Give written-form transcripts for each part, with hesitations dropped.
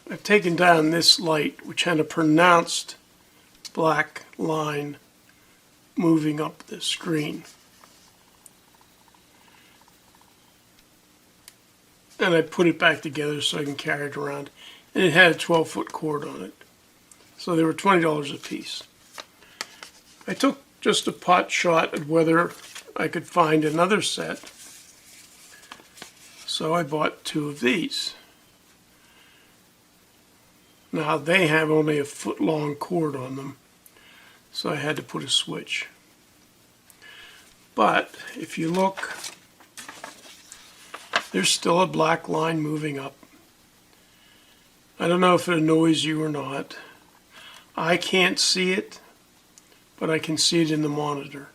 I've taken down this light, which had a pronounced black line moving up the screen. And I put it back together so I can carry it around. And it had a 12-foot cord on it. So they were $20 a piece. I took just a pot shot at whether I could find another set. So I bought 2 of these. Now they have only a foot-long cord on them, so I had to put a switch. But if you look, there's still a black line moving up. I don't know if it annoys you or not. I can't see it, but I can see it in the monitor.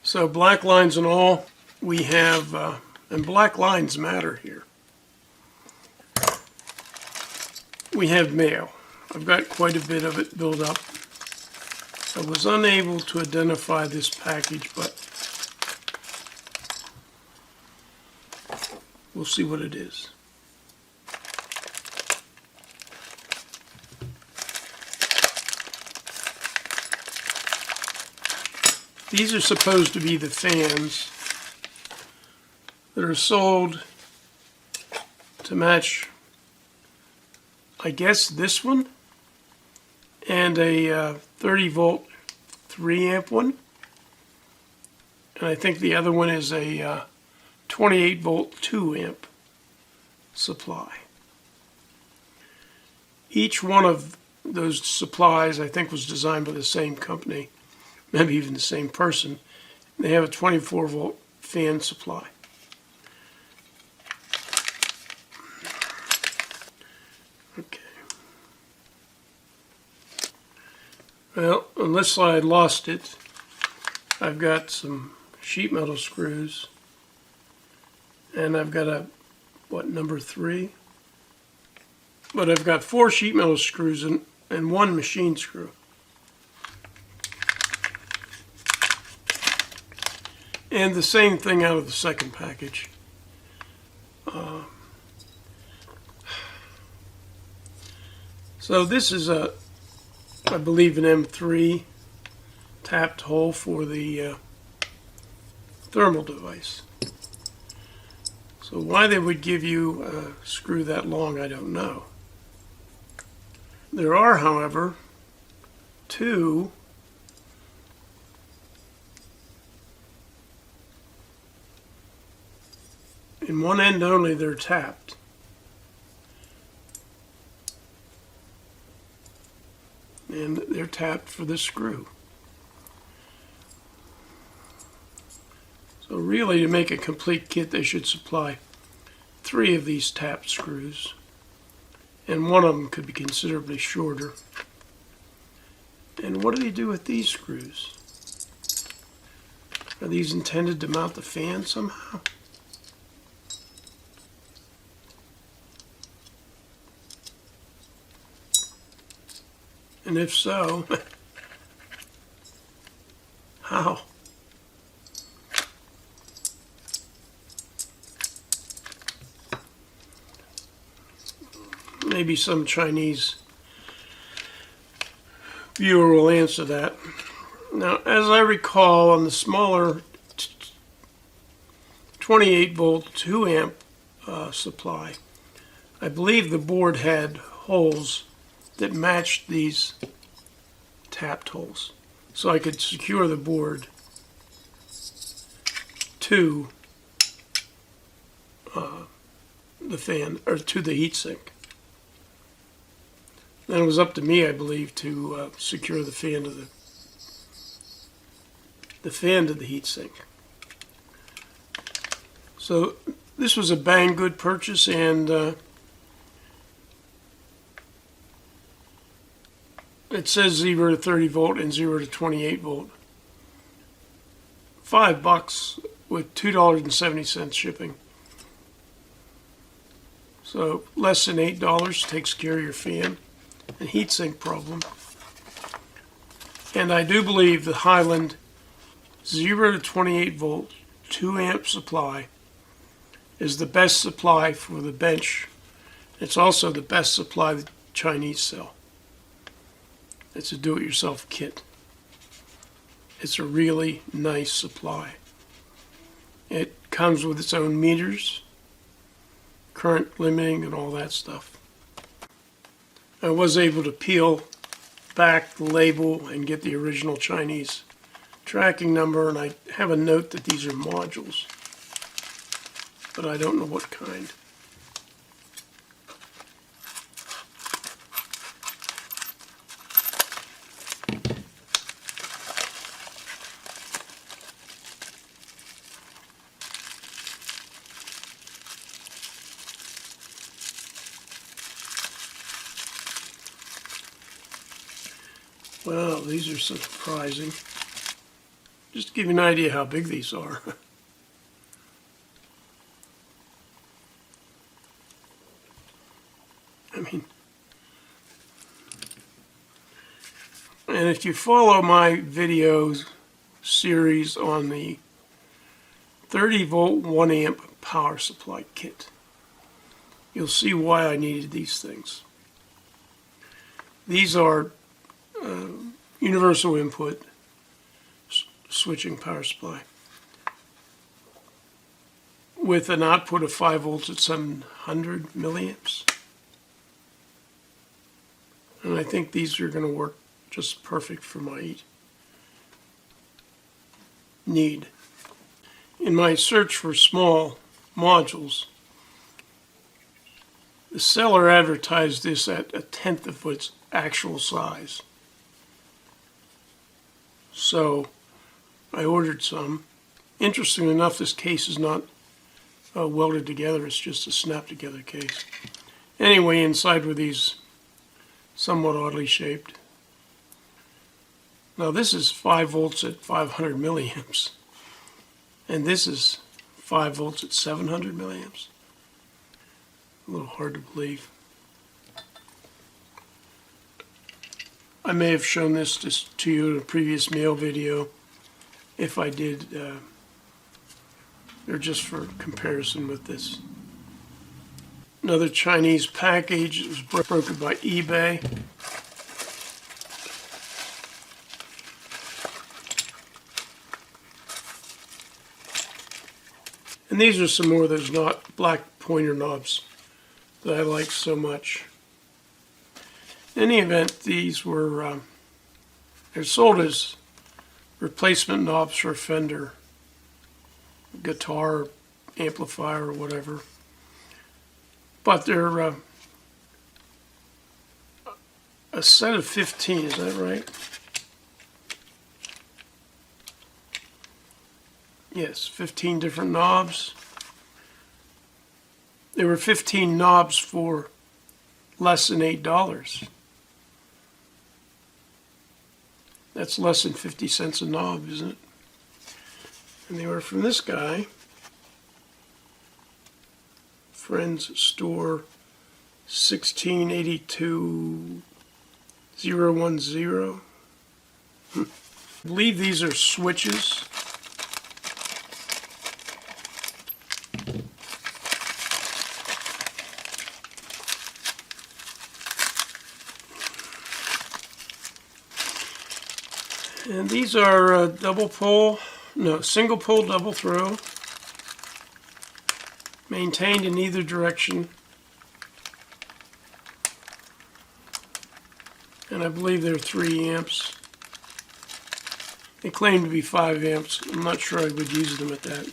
So black lines and all, we have, and black lines matter here. We have mail. I've got quite a bit of it built up. I was unable to identify this package, but we'll see what it is. These are supposed to be the fans that are sold to match, I guess, this one and a 30 volt 3 amp one. And I think the other one is a 28 volt 2 amp supply. Each one of those supplies, I think, was designed by the same company, maybe even the same person. They have a 24 volt fan supply. Okay. Well, unless I lost it, I've got some sheet metal screws, and I've got a, number 3? But I've got 4 sheet metal screws and 1 machine screw. And the same thing out of the second package. So this is I believe an M3 tapped hole for the thermal device. So why they would give you a screw that long, I don't know. There are, however, 2 in one end only. They're tapped. And they're tapped for the screw. So really, to make a complete kit, they should supply 3 of these tapped screws. And one of them could be considerably shorter. And what do they do with these screws? Are these intended to mount the fan somehow? And if so, how? Maybe some Chinese viewer will answer that. Now, as I recall, on the smaller 28 volt 2 amp supply, I believe the board had holes that matched these tapped holes. So I could secure the board to the fan, or to the heatsink. Then it was up to me, I believe, to secure the fan to the heatsink. So this was a bang good purchase, and it says 0 to 30 volt and 0 to 28 volt. $5 with $2.70 shipping. So less than $8 takes care of your fan and heatsink problem. And I do believe the Highland 0 to 28 volt 2 amp supply is the best supply for the bench. It's also the best supply the Chinese sell. It's a do-it-yourself kit. It's a really nice supply. It comes with its own meters, current limiting, and all that stuff. I was able to peel back the label and get the original Chinese tracking number, and I have a note that these are modules, but I don't know what kind. Wow, these are so surprising. Just to give you an idea how big these are. I mean, and if you follow my videos series on the 30 volt 1 amp power supply kit, you'll see why I needed these things. These are universal input switching power supply with an output of 5 volts at 700 milliamps. And I think these are going to work just perfect for my need. In my search for small modules, the seller advertised this at 1/10 of its actual size. So I ordered some. Interestingly enough, this case is not welded together. It's just a snap together case. Anyway, inside were these somewhat oddly shaped. Now this is 5 volts at 500 milliamps. And this is 5 volts at 700 milliamps. A little hard to believe. I may have shown this to you in a previous mail video. If I did, they're just for comparison with this. Another Chinese package. It was brokered by eBay. And these are some more of those black pointer knobs that I like so much. In any event, these were they're sold as replacement knobs for a Fender guitar amplifier or whatever. But they're a set of 15, is that right? Yes, 15 different knobs. There were 15 knobs for less than $8. That's less than 50 cents a knob, isn't it? And they were from this guy, Friends Store 1682010. I believe these are switches. And these are single pole double throw, maintained in either direction. And I believe they're 3 amps. They claim to be 5 amps. I'm not sure I would use them at that.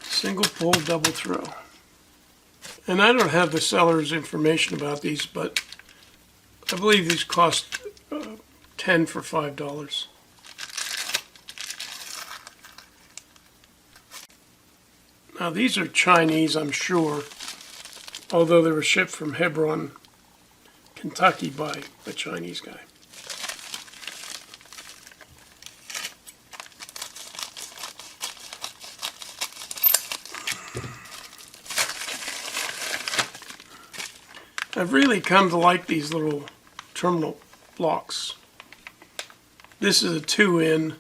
Single pole double throw. And I don't have the seller's information about these, but I believe these cost 10 for $5. Now these are Chinese, I'm sure, although they were shipped from Hebron, Kentucky by a Chinese guy. I've really come to like these little terminal blocks. This is a 2-in,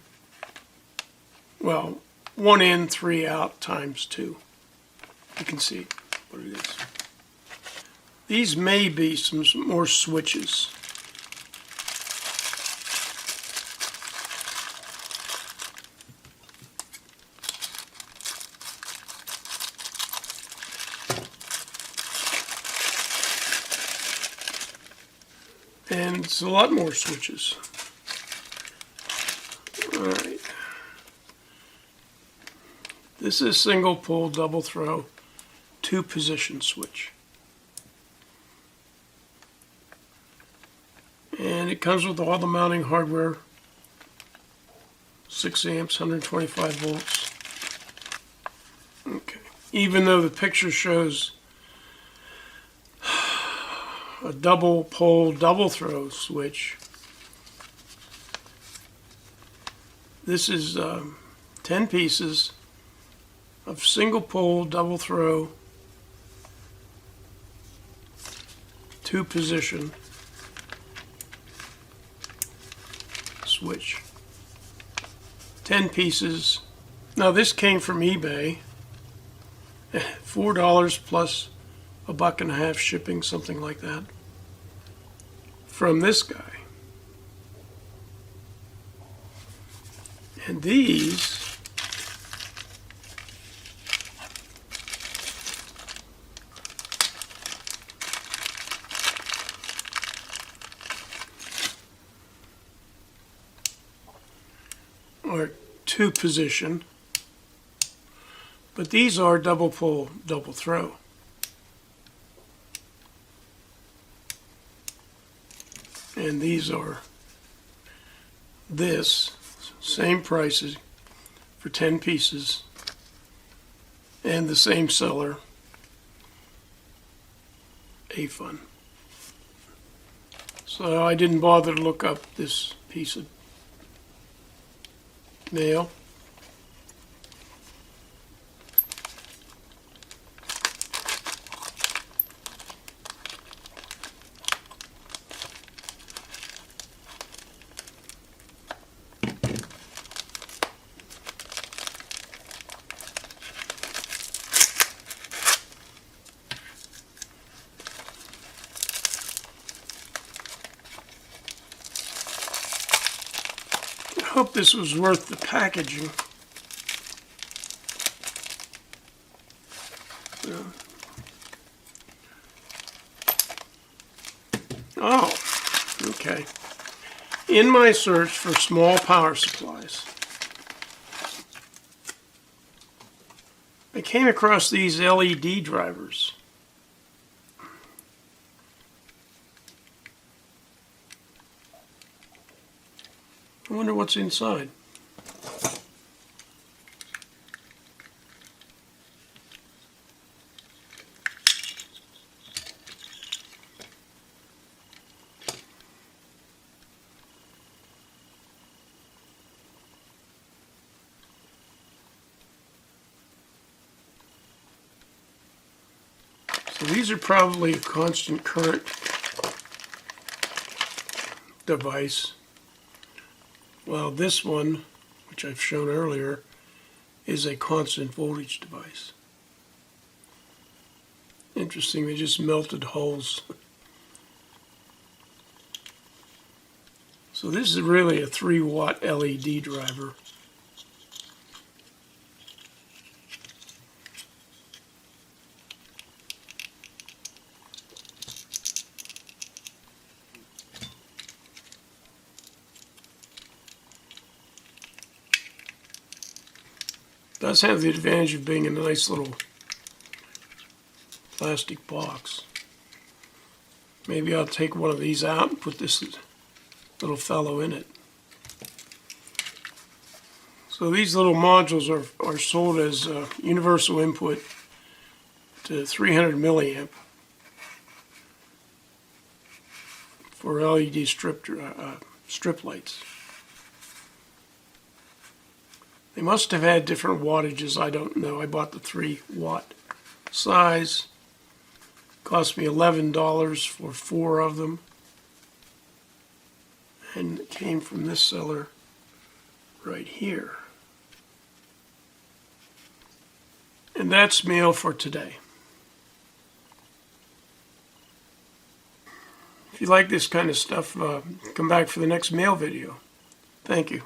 well, 1 in, 3 out times 2. You can see what it is. These may be some more switches. And it's a lot more switches. All right. This is single pull, double throw, 2-position switch. And it comes with all the mounting hardware, 6 amps, 125 volts. Okay. Even though the picture shows a double pole, double throw switch, this is 10 pieces of single pole, double throw, 2-position switch. 10 pieces. Now this came from eBay. $4 plus $1.50 shipping, something like that, from this guy. And these are 2-position, but these are double pull, double throw. And these are this, same prices for 10 pieces, and the same seller, AFUN. So I didn't bother to look up this piece of mail. I hope this was worth the packaging. Oh, okay. In my search for small power supplies, I came across these LED drivers. I wonder what's inside. So these are probably a constant current device. Well, this one, which I've shown earlier, is a constant voltage device. Interesting, they just melted holes. So this is really a 3-watt LED driver. Does have the advantage of being a nice little plastic box. Maybe I'll take one of these out and put this little fellow in it. So these little modules are sold as universal input to 300 milliamp for LED strip lights. They must have had different wattages, I don't know. I bought the 3-watt size. Cost me $11 for 4 of them. And it came from this seller right here. And that's mail for today. If you like this kind of stuff, come back for the next mail video. Thank you.